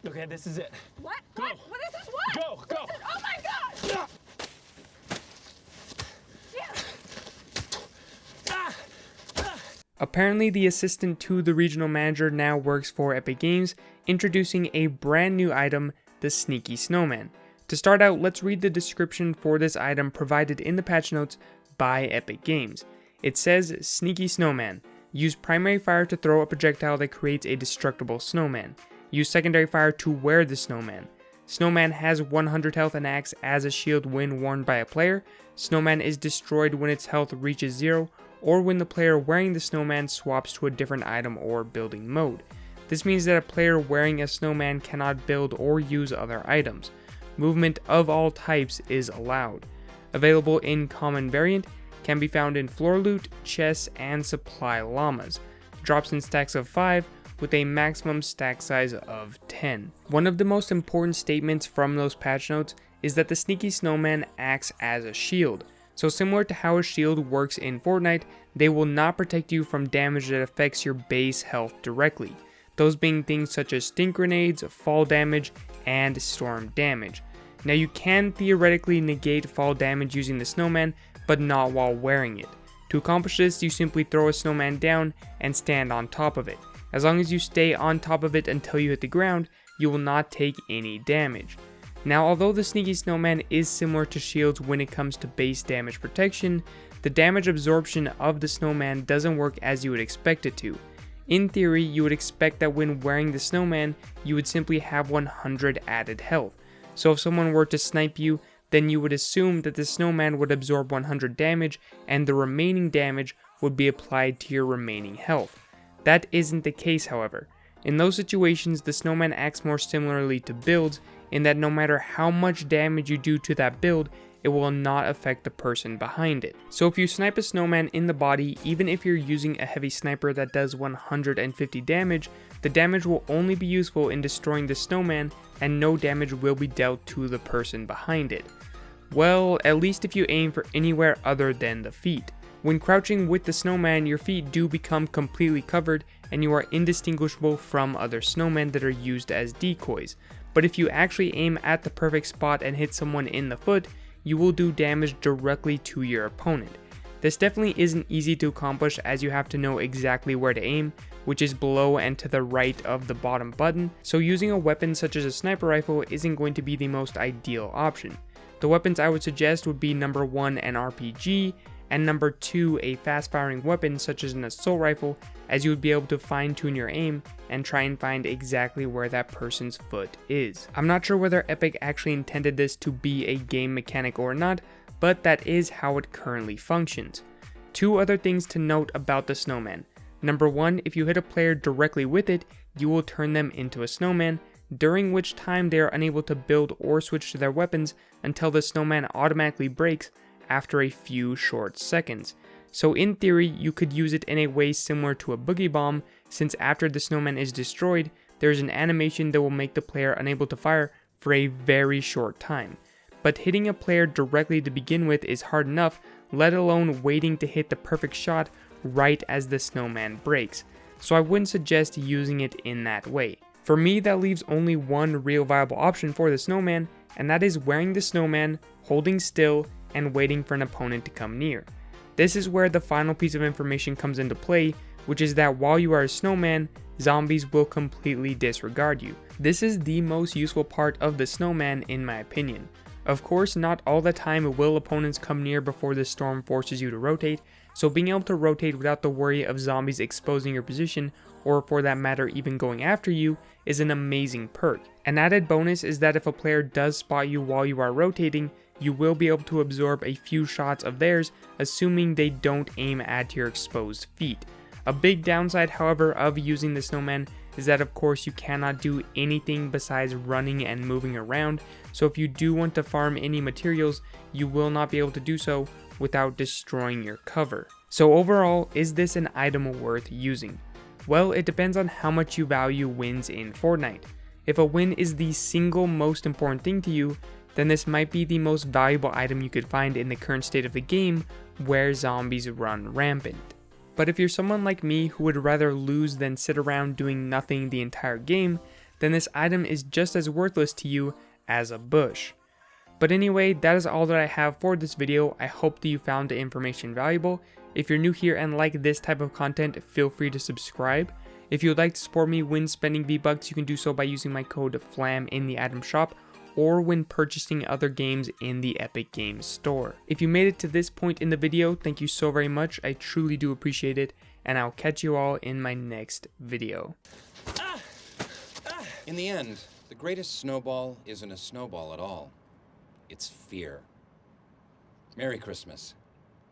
Okay, this is it. What? Go. What? What is this? What? Go, go. This is, oh my God! Yeah. Apparently, the assistant to the regional manager now works for Epic Games, introducing a brand new item, the Sneaky Snowman. To start out, let's read the description for this item provided in the patch notes by Epic Games. It says, Sneaky Snowman. Use primary fire to throw a projectile that creates a destructible snowman. Use secondary fire to wear the snowman. Snowman has 100 health and acts as a shield when worn by a player. Snowman is destroyed when its health reaches 0, or when the player wearing the snowman swaps to a different item or building mode. This means that a player wearing a snowman cannot build or use other items. Movement of all types is allowed. Available in common variant, can be found in floor loot, chests, and supply llamas. Drops in stacks of 5 with a maximum stack size of 10. One of the most important statements from those patch notes is that the Sneaky Snowman acts as a shield. So similar to how a shield works in Fortnite, they will not protect you from damage that affects your base health directly. Those being things such as stink grenades, fall damage, and storm damage. Now you can theoretically negate fall damage using the snowman, but not while wearing it. To accomplish this, you simply throw a snowman down and stand on top of it. As long as you stay on top of it until you hit the ground, you will not take any damage. Now, although the Sneaky Snowman is similar to shields when it comes to base damage protection, the damage absorption of the snowman doesn't work as you would expect it to. In theory, you would expect that when wearing the snowman, you would simply have 100 added health. So if someone were to snipe you, then you would assume that the snowman would absorb 100 damage and the remaining damage would be applied to your remaining health. That isn't the case, however. In those situations, the snowman acts more similarly to builds in that no matter how much damage you do to that build, it will not affect the person behind it. So if you snipe a snowman in the body, even if you're using a heavy sniper that does 150 damage, the damage will only be useful in destroying the snowman and no damage will be dealt to the person behind it. Well, at least if you aim for anywhere other than the feet. When crouching with the snowman, your feet do become completely covered and you are indistinguishable from other snowmen that are used as decoys. But if you actually aim at the perfect spot and hit someone in the foot, you will do damage directly to your opponent. This definitely isn't easy to accomplish as you have to know exactly where to aim, which is below and to the right of the bottom button, so using a weapon such as a sniper rifle isn't going to be the most ideal option. The weapons I would suggest would be number 1 an RPG, and number 2 a fast firing weapon such as an assault rifle, as you would be able to fine tune your aim and try and find exactly where that person's foot is. I'm not sure whether Epic actually intended this to be a game mechanic or not, but that is how it currently functions. 2 other things to note about the snowman. Number 1, if you hit a player directly with it, you will turn them into a snowman, during which time they are unable to build or switch to their weapons until the snowman automatically breaks after a few short seconds. So in theory, you could use it in a way similar to a boogie bomb, since after the snowman is destroyed, there is an animation that will make the player unable to fire for a very short time. But hitting a player directly to begin with is hard enough, let alone waiting to hit the perfect shot right as the snowman breaks. So I wouldn't suggest using it in that way. For me, that leaves only one real viable option for the snowman, and that is wearing the snowman, holding still, and waiting for an opponent to come near. This is where the final piece of information comes into play, which is that while you are a snowman, zombies will completely disregard you. This is the most useful part of the snowman in my opinion. Of course, not all the time will opponents come near before the storm forces you to rotate, so being able to rotate without the worry of zombies exposing your position, or for that matter even going after you, is an amazing perk. An added bonus is that if a player does spot you while you are rotating, you will be able to absorb a few shots of theirs, assuming they don't aim at your exposed feet. A big downside, however, of using the snowman is that of course you cannot do anything besides running and moving around, so if you do want to farm any materials, you will not be able to do so without destroying your cover. So overall, is this an item worth using? Well, it depends on how much you value wins in Fortnite. If a win is the single most important thing to you, then this might be the most valuable item you could find in the current state of the game where zombies run rampant. But if you're someone like me who would rather lose than sit around doing nothing the entire game, then this item is just as worthless to you as a bush. But anyway, that is all that I have for this video. I hope that you found the information valuable. If you're new here and like this type of content, feel free to subscribe. If you would like to support me when spending V-Bucks, you can do so by using my code Flamm in the item shop, or when purchasing other games in the Epic Games Store. If you made it to this point in the video, thank you so very much. I truly do appreciate it, and I'll catch you all in my next video. In the end, the greatest snowball isn't a snowball at all. It's fear. Merry Christmas.